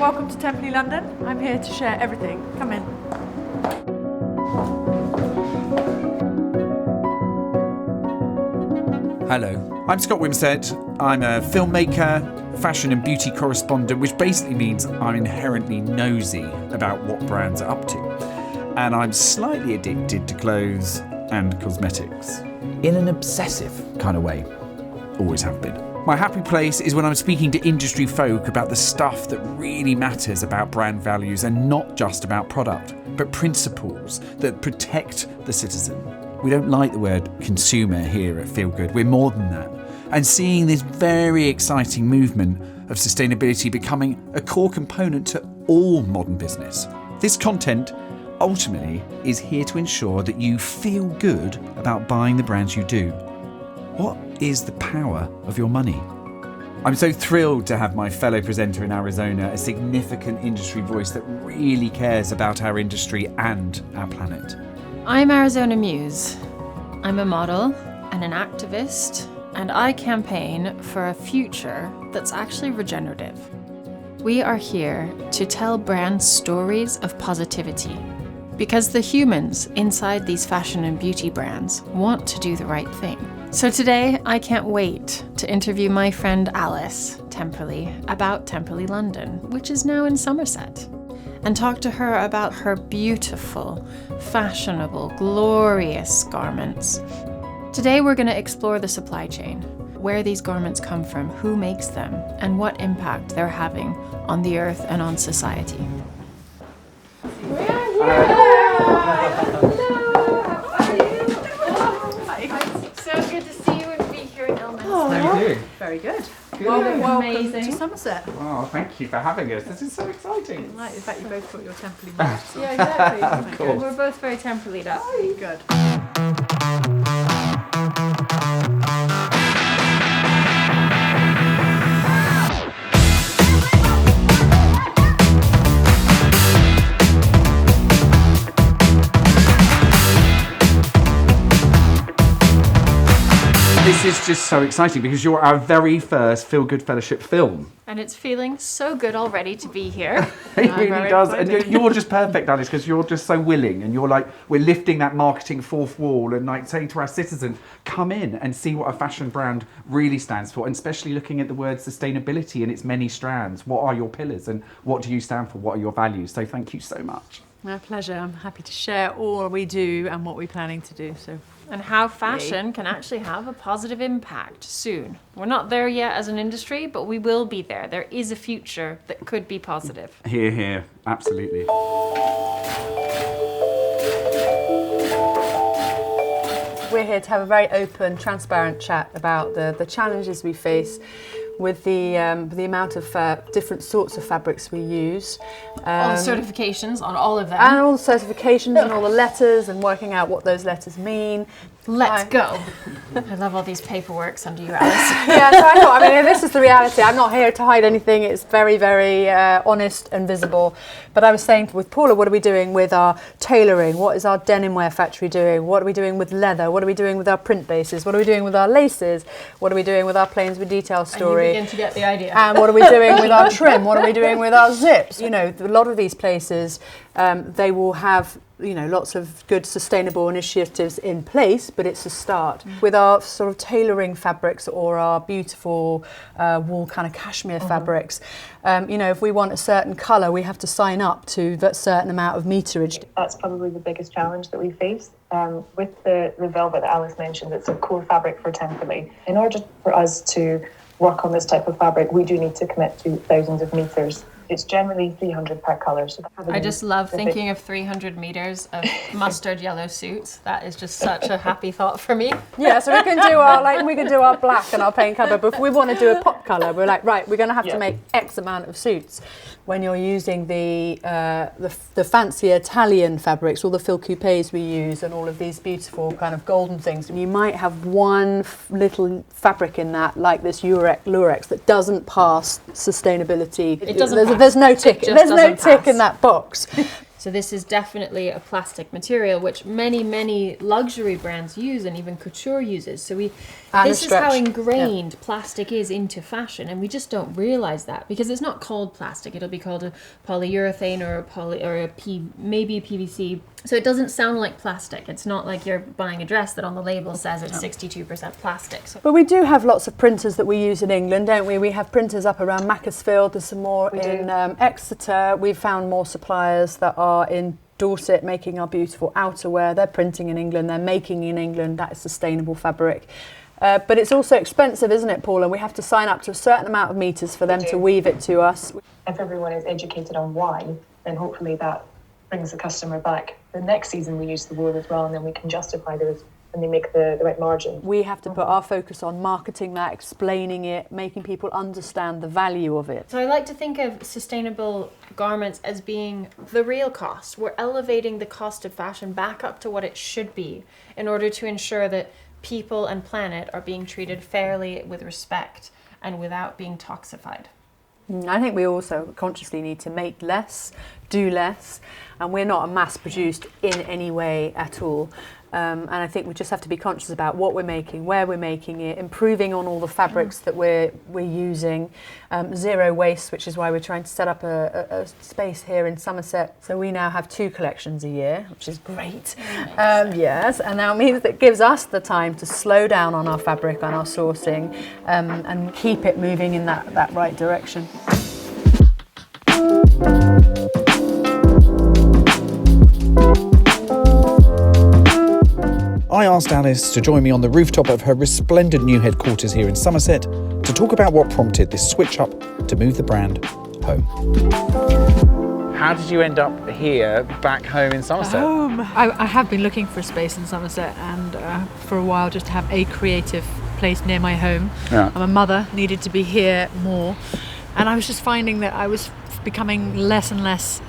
welcome to Temperley London. I'm here to share everything. Come in. Hello, I'm Scott Wimsett. I'm a filmmaker, fashion and beauty correspondent, which basically means I'm inherently nosy about what brands are up to. And I'm slightly addicted to clothes and cosmetics. In an obsessive kind of way. Always have been. My happy place is when I'm speaking to industry folk about the stuff that really matters about brand values, and not just about product, but principles that protect the citizen. We don't like the word consumer here at Feel Good. We're more than that. And seeing this very exciting movement of sustainability becoming a core component to all modern business. This content ultimately is here to ensure that you feel good about buying the brands you do. What is the power of your money? I'm so thrilled to have my fellow presenter in Arizona, a significant industry voice that really cares about our industry and our planet. I'm Arizona Muse. I'm a model and an activist, and I campaign for a future that's actually regenerative. We are here to tell brand stories of positivity, because the humans inside these fashion and beauty brands want to do the right thing. So today, I can't wait to interview my friend Alice Temperley about Temperley London, which is now in Somerset, and talk to her about her beautiful, fashionable, glorious garments. Today, we're going to explore the supply chain, where these garments come from, who makes them, and what impact they're having on the earth and on society. We are here! So good to see you and be here in Elmhurst. How are you doing? Very good. Welcome Welcome to Somerset. Oh, thank you for having us. This is so exciting. I like the fact you both got your Temperley masks on. Yeah, exactly. Of course. We're both very Temperley'd up. Good. This is just so exciting because you're our very first Feel Good Fellowship film. And it's feeling so good already to be here. It really does. And you're just perfect, Alice, because you're just so willing, and you're like, we're lifting that marketing fourth wall and like saying to our citizens, come in and see what a fashion brand really stands for, and especially looking at the word sustainability and its many strands. What are your pillars and what do you stand for? What are your values? So thank you so much. My pleasure. I'm happy to share all we do and what we're planning to do. And how fashion can actually have a positive impact soon. We're not there yet as an industry, but we will be there. There is a future that could be positive. Hear, hear. Absolutely. We're here to have a very open, transparent chat about the challenges we face with the amount of different sorts of fabrics we use. All the certifications on all of them. And all the certifications and all the letters, and working out what those letters mean. Let's go. I love all these paperworks under you, Alice. Yeah, so I thought, this is the reality. I'm not here to hide anything. It's very, very honest and visible. But I was saying with Paula, what are we doing with our tailoring? What is our denim wear factory doing? What are we doing with leather? What are we doing with our print bases? What are we doing with our laces? What are we doing with our plains with detail story? And you begin to get the idea. And what are we doing with our trim? What are we doing with our zips? You know, a lot of these places, they will have lots of good sustainable initiatives in place, but it's a start. With our sort of tailoring fabrics or our beautiful wool kind of cashmere fabrics, if we want a certain colour, we have to sign up to that certain amount of meterage. That's probably the biggest challenge that we face. With the velvet that Alice mentioned, it's a core fabric for Temperley. In order for us to work on this type of fabric, we do need to commit to thousands of metres. It's generally 300 per colour. So I just love thinking of 300 metres of mustard yellow suits. That is just such a happy thought for me. Yeah, so we can do our black and our paint colour, but if we want to do a pop colour, we're like, right, we're going to have to make X amount of suits. When you're using the fancy Italian fabrics, all the fil coupés we use, and all of these beautiful kind of golden things, you might have one little fabric in that, like this Lurex, that doesn't pass sustainability. It doesn't pass. There's no tick. There's no tick in that box. So this is definitely a plastic material, which many luxury brands use, and even couture uses. So this is how ingrained plastic is into fashion, and we just don't realize that because it's not called plastic. It'll be called a polyurethane or maybe a PVC. So it doesn't sound like plastic. It's not like you're buying a dress that on the label says it's 62% plastic. So. But we do have lots of printers that we use in England, don't we? We have printers up around Macclesfield. There's some more in Exeter. We've found more suppliers that are in Dorset making our beautiful outerwear. They're printing in England. They're making in England. That is sustainable fabric. But it's also expensive, isn't it, Paula? We have to sign up to a certain amount of metres for them to weave it to us. If everyone is educated on why, then hopefully that brings the customer back. The next season we use the wool as well, and then we can justify those and they make the right margin. We have to put our focus on marketing that, explaining it, making people understand the value of it. So I like to think of sustainable garments as being the real cost. We're elevating the cost of fashion back up to what it should be in order to ensure that people and planet are being treated fairly, with respect, and without being toxified. I think we also consciously need to make less, do less, and we're not mass produced in any way at all. And I think we just have to be conscious about what we're making, where we're making it, improving on all the fabrics that we're using, zero waste, which is why we're trying to set up a space here in Somerset. So we now have 2 collections a year, which is great. Yes, and that means that gives us the time to slow down on our fabric, on our sourcing, and keep it moving in that right direction. I asked Alice to join me on the rooftop of her resplendent new headquarters here in Somerset to talk about what prompted this switch up to move the brand home. How did you end up here, back home in Somerset? I have been looking for a space in Somerset, and for a while just to have a creative place near my home. Yeah. My mother needed to be here more, and I was just finding that I was becoming less and less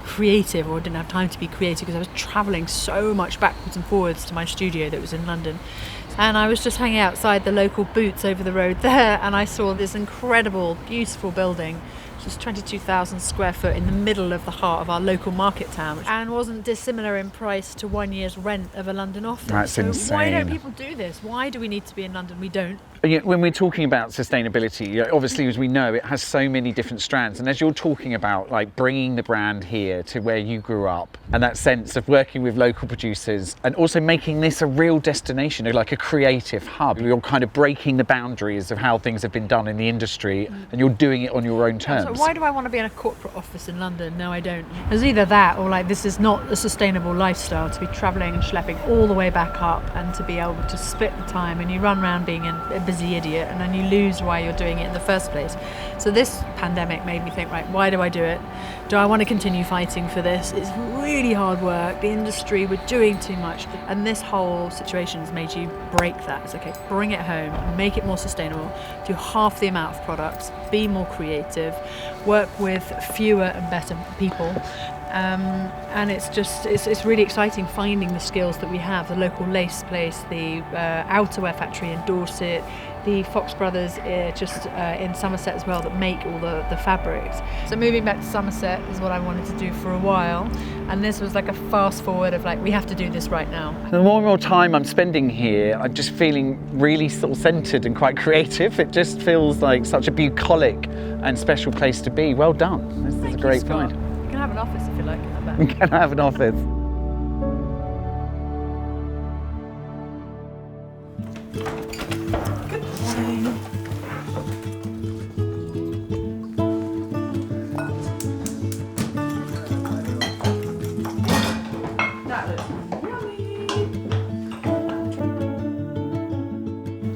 creative, or didn't have time to be creative because I was travelling so much backwards and forwards to my studio that was in London. And I was just hanging outside the local Boots over the road there, and I saw this incredible, beautiful building, which was 22,000 square foot in the middle of the heart of our local market town, and wasn't dissimilar in price to 1 year's rent of a London office. That's so insane. Why don't people do this? Why do we need to be in London? We don't. When we're talking about sustainability, obviously, as we know, it has so many different strands. And as you're talking about, like, bringing the brand here to where you grew up, and that sense of working with local producers, and also making this a real destination, like a creative hub, you're kind of breaking the boundaries of how things have been done in the industry, and you're doing it on your own terms. So why do I want to be in a corporate office in London? No, I don't. There's either that, or like, this is not a sustainable lifestyle, to be travelling and schlepping all the way back up, and to be able to split the time, and you run around being a busy idiot, and then you lose why you're doing it in the first place. So this pandemic made me think, right, why do I do it? Do I want to continue fighting for this? It's really hard work. The industry, we're doing too much. And this whole situation has made you break that. It's okay, bring it home, make it more sustainable, do half the amount of products, be more creative, work with fewer and better people. And it's really exciting finding the skills that we have, the local lace place, the outerwear factory in Dorset, the Fox Brothers in Somerset as well, that make all the fabrics. So moving back to Somerset is what I wanted to do for a while, and this was like a fast forward of, like, we have to do this right now. The more and more time I'm spending here, I'm just feeling really sort of centred and quite creative. It just feels like such a bucolic and special place to be. Well done. This is a great find. You can have an office if you like in the back. Can I have an office?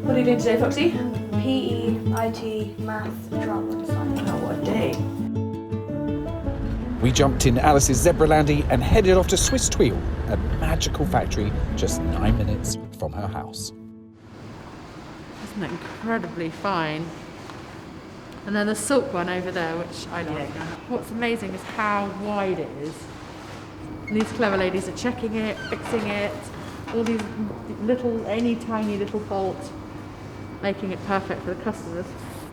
What are you doing today, Foxy? PE, IT, math, drama and science. Oh, what a day. We jumped in Alice's Zebralandy and headed off to Swiss Tweal, a magical factory just 9 minutes from her house. Isn't it incredibly fine? And then the silk one over there, which I love. What's amazing is how wide it is. And these clever ladies are checking it, fixing it, all these any tiny little bolts, making it perfect for the customers.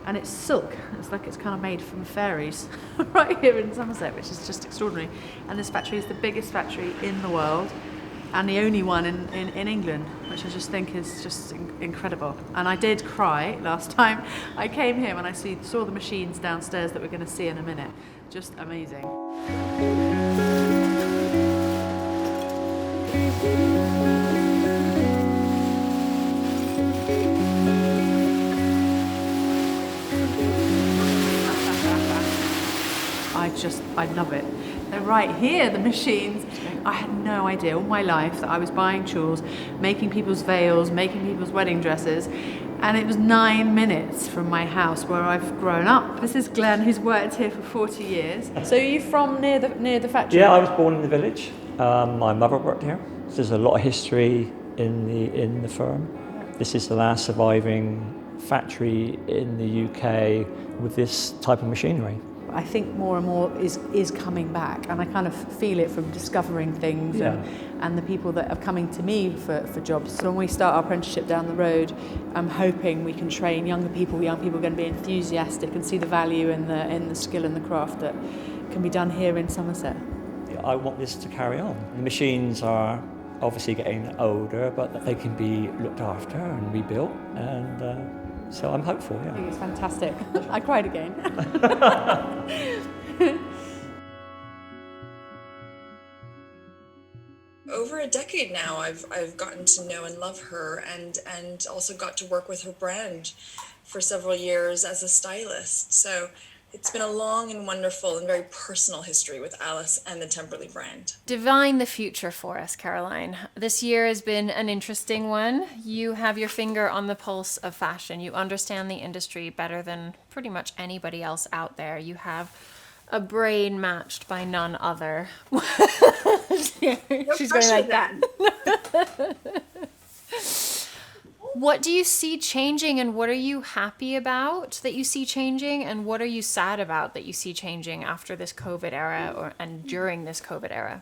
and it's silk. It's like it's kind of made from fairies right here in Somerset, which is just extraordinary. And this factory is the biggest factory in the world and the only one in England, which I just think is just incredible. And I did cry last time I came here when I saw the machines downstairs that we're going to see in a minute. Just amazing. I love it. They're right here, the machines. I had no idea all my life that I was buying tools, making people's veils, making people's wedding dresses, and it was 9 minutes from my house where I've grown up. This is Glenn, who's worked here for 40 years. So are you from near the factory? Yeah, I was born in the village. My mother worked here. So there's a lot of history in the firm. This is the last surviving factory in the UK with this type of machinery. I think more and more is coming back, and I kind of feel it from discovering things and the people that are coming to me for jobs. So when we start our apprenticeship down the road, I'm hoping we can train younger people. Young people are going to be enthusiastic and see the value in the skill and the craft that can be done here in Somerset. I want this to carry on. The machines are obviously getting older, but they can be looked after and rebuilt, and so I'm hopeful, I think it's fantastic. I cried again. Over a decade now, I've gotten to know and love her, and also got to work with her brand for several years as a stylist. So it's been a long and wonderful and very personal history with Alice and the Temperley brand. Divine the future for us, Caroline. This year has been an interesting one. You have your finger on the pulse of fashion. You understand the industry better than pretty much anybody else out there. You have a brain matched by none other. She's going like that. What do you see changing, and what are you happy about that you see changing, and what are you sad about that you see changing after this COVID era and during this COVID era?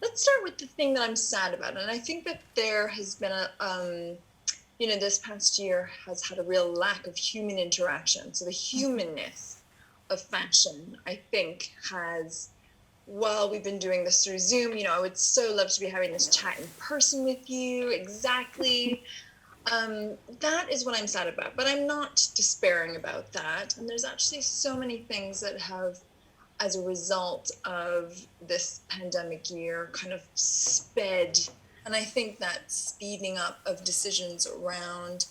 Let's start with the thing that I'm sad about. And I think that there has been this past year has had a real lack of human interaction. So the humanness of fashion, I think, has, while we've been doing this through Zoom, I would so love to be having this chat in person with you. Exactly. That is what I'm sad about, but I'm not despairing about that. And there's actually so many things that have, as a result of this pandemic year, kind of sped. And I think that speeding up of decisions around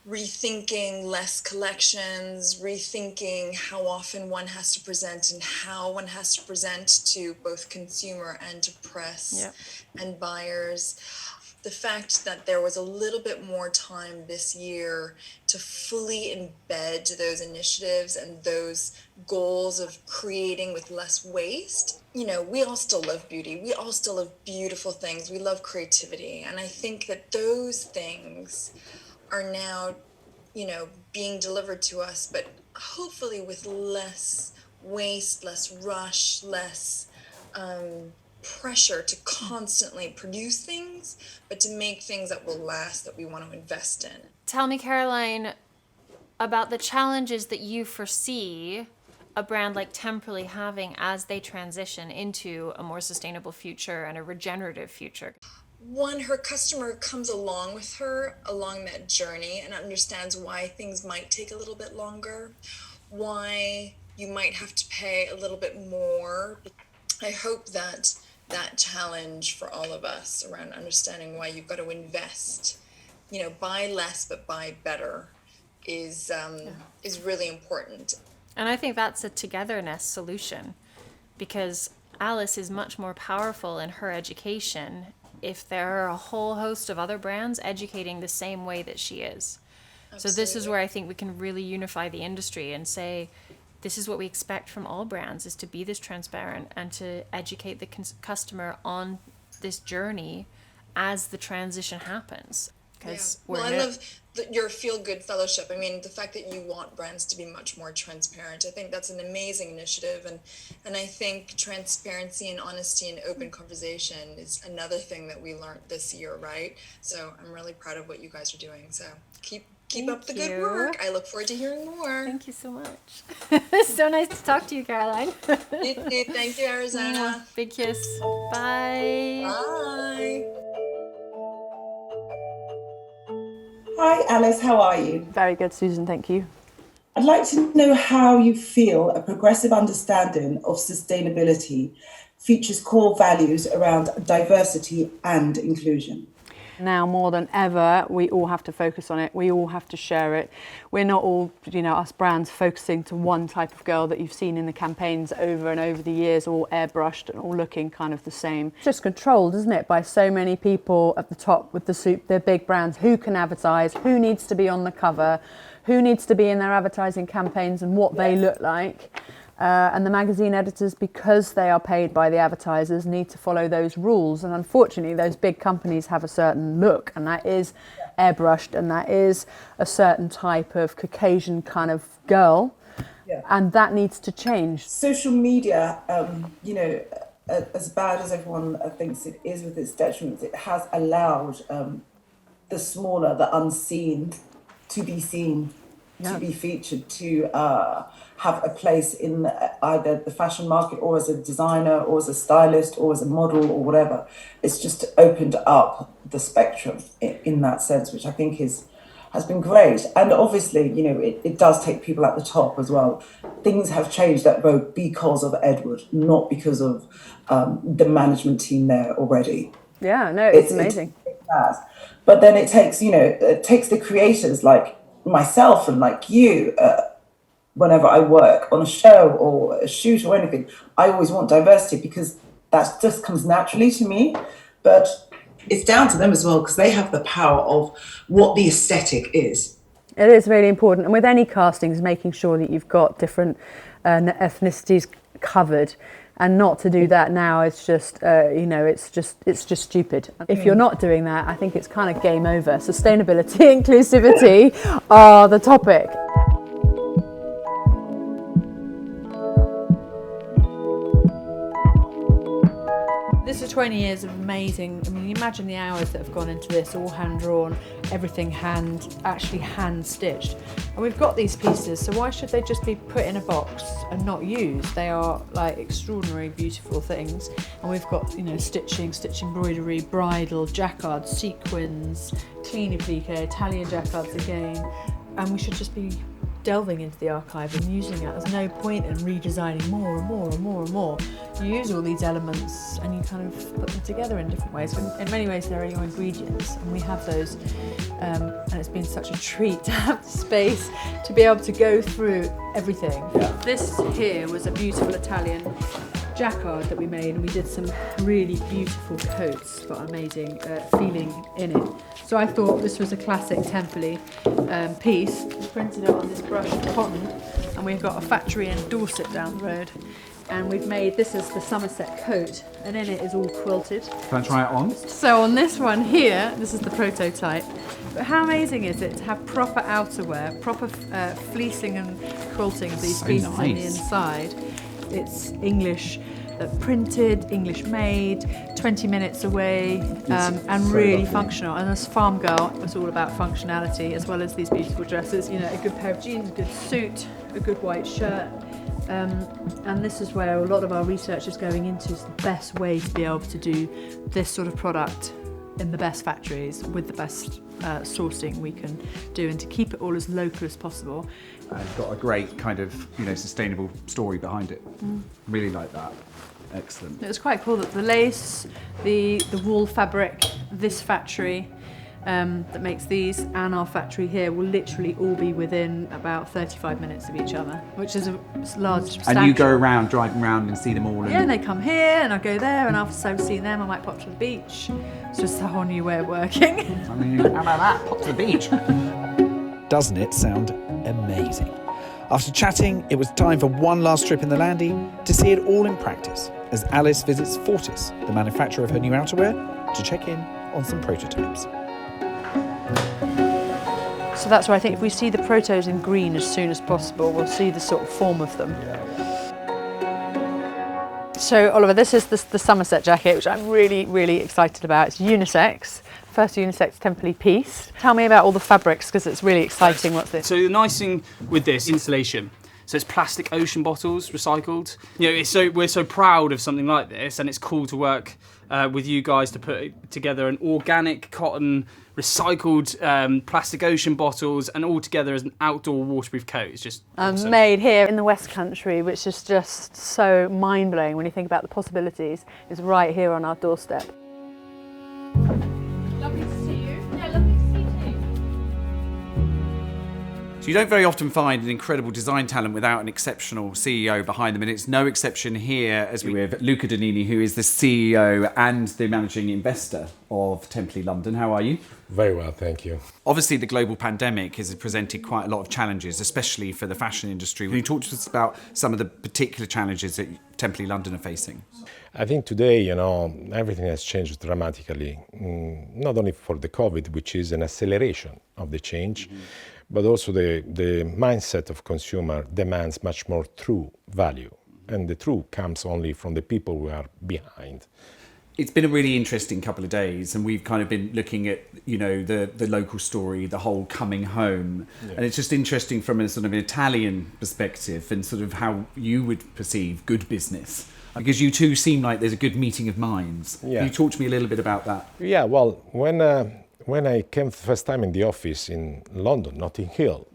rethinking less collections, rethinking how often one has to present and how one has to present to both consumer and to press and buyers. The fact that there was a little bit more time this year to fully embed those initiatives and those goals of creating with less waste. We all still love beauty. We all still love beautiful things. We love creativity. And I think that those things are now, being delivered to us, but hopefully with less waste, less rush, less pressure to constantly produce things, but to make things that will last, that we want to invest in. Tell me, Caroline, about the challenges that you foresee a brand like Temperley having as they transition into a more sustainable future and a regenerative future. One, her customer comes along with her along that journey and understands why things might take a little bit longer, why you might have to pay a little bit more. I hope that challenge for all of us around understanding why you've got to invest, buy less but buy better is really important. And I think that's a togetherness solution, because Alice is much more powerful in her education if there are a whole host of other brands educating the same way that she is. Absolutely. So this is where I think we can really unify the industry and say, this is what we expect from all brands, is to be this transparent and to educate the customer on this journey as the transition happens. I love your feel-good fellowship. I mean, the fact that you want brands to be much more transparent, I think that's an amazing initiative. And I think transparency and honesty and open conversation is another thing that we learned this year, right? So I'm really proud of what you guys are doing. So keep Keep up the good work. I look forward to hearing more. Thank you so much. So nice to talk to you, Caroline. You too. Thank you, Arizona. Big kiss. Bye. Bye. Hi Alice, how are you? Very good, Susan, thank you. I'd like to know how you feel a progressive understanding of sustainability features core values around diversity and inclusion. Now more than ever, we all have to focus on it. We all have to share it. We're not all, us brands focusing to one type of girl that you've seen in the campaigns over and over the years, all airbrushed and all looking kind of the same. It's just controlled, isn't it, by so many people at the top with the big brands. Who can advertise? Who needs to be on the cover? Who needs to be in their advertising campaigns and what they look like? And the magazine editors, because they are paid by the advertisers, need to follow those rules. And unfortunately, those big companies have a certain look, and that is airbrushed, and that is a certain type of Caucasian kind of girl. Yeah. And that needs to change. Social media, as bad as everyone thinks it is with its detriments, it has allowed the smaller, the unseen, to be seen, to be featured, to have a place in either the fashion market or as a designer or as a stylist or as a model or whatever. It's just opened up the spectrum in that sense, which I think has been great. And obviously, it does take people at the top as well. Things have changed at Vogue because of Edward, not because of the management team there already. Yeah, no, it's amazing. It has. But then it takes the creators like myself and like you, whenever I work on a show or a shoot or anything, I always want diversity because that just comes naturally to me. But it's down to them as well because they have the power of what the aesthetic is. It is really important. And with any castings, making sure that you've got different ethnicities covered. And not to do that now is just, it's just stupid. If you're not doing that, I think it's kind of game over. Sustainability, inclusivity are the topic. This is 20 years of amazing, imagine the hours that have gone into this, all hand-drawn, everything actually hand-stitched. And we've got these pieces, so why should they just be put in a box and not used? They are like extraordinary, beautiful things. And we've got, stitching embroidery, bridal, jacquards, sequins, clean applique, Italian jacquards again. And we should just be delving into the archive and using it. There's no point in redesigning more and more and more and more. You use all these elements and you kind of put them together in different ways. In many ways they're your ingredients, and we have those, and it's been such a treat to have the space to be able to go through everything. Yeah. This here was a beautiful Italian jacquard that we made, and we did some really beautiful coats, got amazing feeling in it. So I thought this was a classic Temperley piece. We printed it on this brushed cotton, and we've got a factory in Dorset down the road, and we've made, this is the Somerset coat, and in it is all quilted. Can I try it on? So on this one here, this is the prototype. But how amazing is it to have proper outerwear, proper fleecing and quilting of these pieces on the inside. It's English printed, English made, 20 minutes away, and really functional. And as Farm Girl, it's all about functionality as well as these beautiful dresses. A good pair of jeans, a good suit, a good white shirt. And this is where a lot of our research is going into, is the best way to be able to do this sort of product in the best factories with the best sourcing we can do, and to keep it all as local as possible. And got a great kind of sustainable story behind it. Really like that. Excellent. It was quite cool that the lace, the wool fabric, this factory that makes these, and our factory here will literally all be within about 35 minutes of each other, which is a large substantial. And you go around, driving around and see them all? Yeah, and they come here and I go there, and after I've seen them I might pop to the beach. It's just a whole new way of working. How about that? Pop to the beach. Doesn't it sound amazing? After chatting, it was time for one last trip in the Landy to see it all in practice, as Alice visits Fortis, the manufacturer of her new outerwear, to check in on some prototypes. So that's why I think if we see the protos in green as soon as possible, we'll see the sort of form of them. So Oliver, this is the Somerset jacket, which I'm really, really excited about. It's unisex, first unisex Temperley piece. Tell me about all the fabrics, because it's really exciting. What's this? So the nice thing with this installation, so it's plastic ocean bottles, recycled. You know, we're so proud of something like this, and it's cool to work with you guys to put together an organic cotton, recycled plastic ocean bottles, and all together as an outdoor waterproof coat. It's just awesome. Made here in the West Country, which is just so mind-blowing when you think about the possibilities. It's right here on our doorstep. Lovely to see you. Yeah, lovely to see you too. So you don't very often find an incredible design talent without an exceptional CEO behind them, and it's no exception here as we have Luca Donini, who is the CEO and the managing investor of Temperley London. How are you? Very well, thank you. Obviously, the global pandemic has presented quite a lot of challenges, especially for the fashion industry. Can you talk to us about some of the particular challenges that Temperley London are facing? I think today, everything has changed dramatically, not only for the COVID, which is an acceleration of the change, but also the mindset of consumer demands much more true value. And the true comes only from the people who are behind. It's been a really interesting couple of days, and we've kind of been looking at, the local story, the whole coming home. Yeah. And it's just interesting from a sort of an Italian perspective and sort of how you would perceive good business. Because you two seem like there's a good meeting of minds. Yeah. Can you talk to me a little bit about that? Yeah, well, when I came the first time in the office in London, Notting Hill,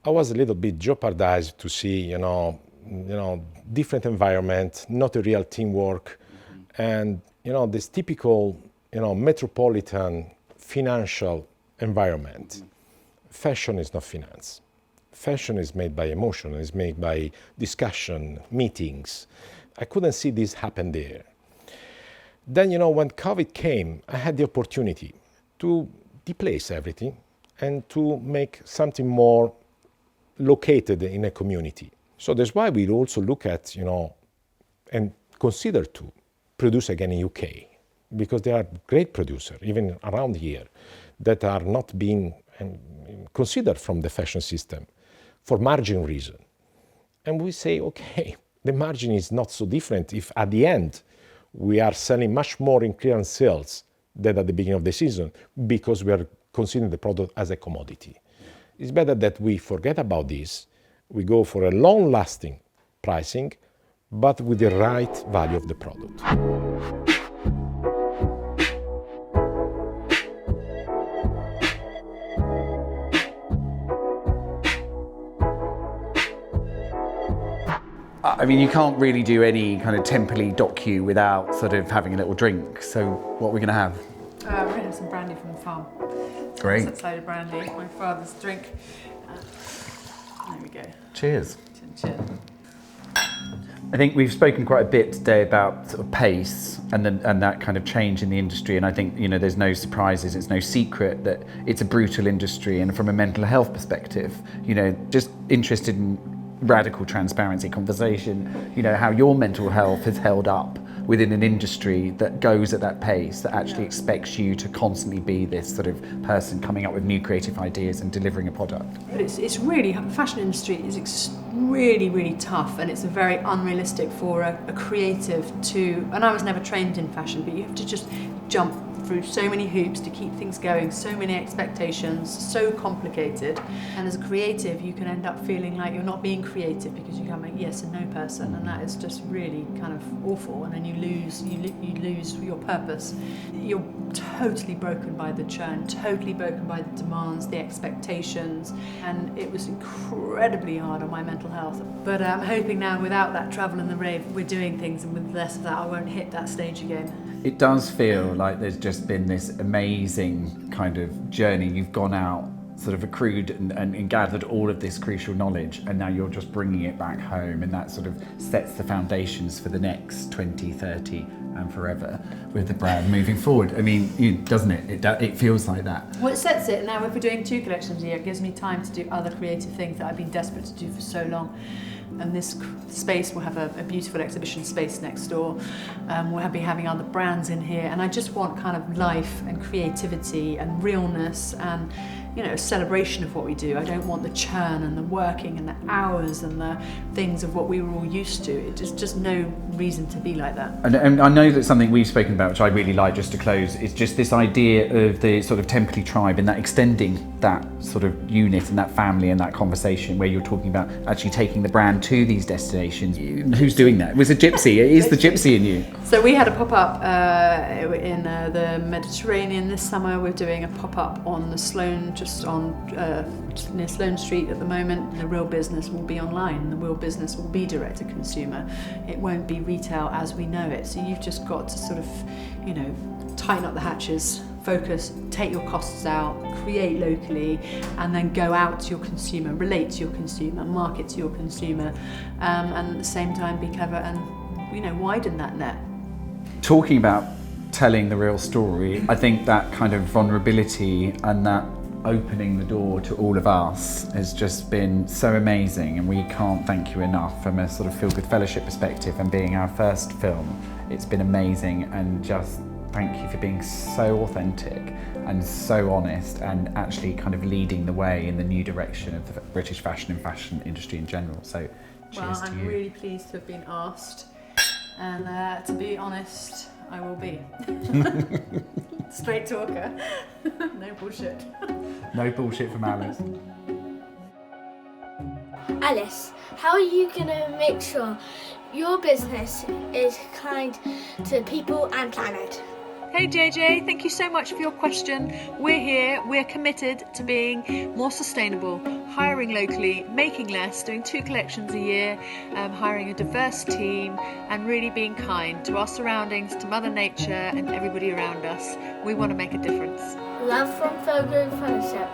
I was a little bit jeopardized to see, different environment, not a real teamwork, and this typical, metropolitan financial environment. Fashion is not finance. Fashion is made by emotion. It's made by discussion, meetings. I couldn't see this happen there. Then, when COVID came, I had the opportunity to displace everything and to make something more located in a community. So that's why we also look at, and consider to produce again in UK, because they are great producers, even around here, that are not being considered from the fashion system for margin reason. And we say, okay, the margin is not so different if at the end we are selling much more in clearance sales than at the beginning of the season, because we are considering the product as a commodity. It's better that we forget about this. We go for a long-lasting pricing, but with the right value of the product. I mean, you can't really do any kind of Temperley docu without sort of having a little drink. So what are we going to have? We're going to have some brandy from the farm. Great. Some cider brandy, my father's drink. There we go. Cheers. Cheers. I think we've spoken quite a bit today about sort of pace and that kind of change in the industry. And I think, there's no surprises. It's no secret that it's a brutal industry. And from a mental health perspective, just interested in radical transparency conversation, how your mental health has held up within an industry that goes at that pace, that actually expects you to constantly be this sort of person coming up with new creative ideas and delivering a product. But it's really, the fashion industry is really, really tough, and it's very unrealistic for a creative to, and I was never trained in fashion, but you have to just jump through so many hoops to keep things going, so many expectations, so complicated. And as a creative, you can end up feeling like you're not being creative because you become a yes and no person, and that is just really kind of awful. And then you lose your purpose. You're totally broken by the churn, totally broken by the demands, the expectations, and it was incredibly hard on my mental health. But I'm hoping now, without that travel and the rave, we're doing things, and with less of that, I won't hit that stage again. It does feel like there's just been this amazing kind of journey. You've gone out, sort of accrued and gathered all of this crucial knowledge, and now you're just bringing it back home, and that sort of sets the foundations for the next 20, 30 and forever with the brand moving forward. I mean, doesn't it? It feels like that. Well, it sets it. Now, if we're doing 2 collections a year, it gives me time to do other creative things that I've been desperate to do for so long. And this space will have a beautiful exhibition space next door. We'll be having other brands in here, and I just want kind of life and creativity and realness, and a celebration of what we do. I don't want the churn and the working and the hours and the things of what we were all used to. It's just no reason to be like that. And I know that something we've spoken about, which I really like, just to close, is just this idea of the sort of Temperley tribe and that extending that sort of unit and that family and that conversation where you're talking about actually taking the brand to these destinations. Who's doing that? It was a gypsy. It is the gypsy in you. So we had a pop-up in the Mediterranean this summer. We're doing a pop-up on the Sloane, just near Sloane Street at the moment. The real business will be online. The real business will be direct to consumer. It won't be retail as we know it. So you've just got to sort of, tighten up the hatches, focus, take your costs out, create locally, and then go out to your consumer, relate to your consumer, market to your consumer, and at the same time be clever and, widen that net. Talking about telling the real story, I think that kind of vulnerability and that opening the door to all of us has just been so amazing, and we can't thank you enough from a sort of Feel Good Fellowship perspective, and being our first film. It's been amazing, and just thank you for being so authentic and so honest and actually kind of leading the way in the new direction of the British fashion and fashion industry in general. So cheers to you. I'm really pleased to have been asked, and to be honest, I will be. Straight talker. No bullshit. No bullshit from Alice. Alice, how are you going to make sure your business is kind to people and planet? Hey JJ, thank you so much for your question. We're here, we're committed to being more sustainable, hiring locally, making less, doing 2 collections a year, hiring a diverse team, and really being kind to our surroundings, to Mother Nature and everybody around us. We want to make a difference. Love from Feel Good Fellowship.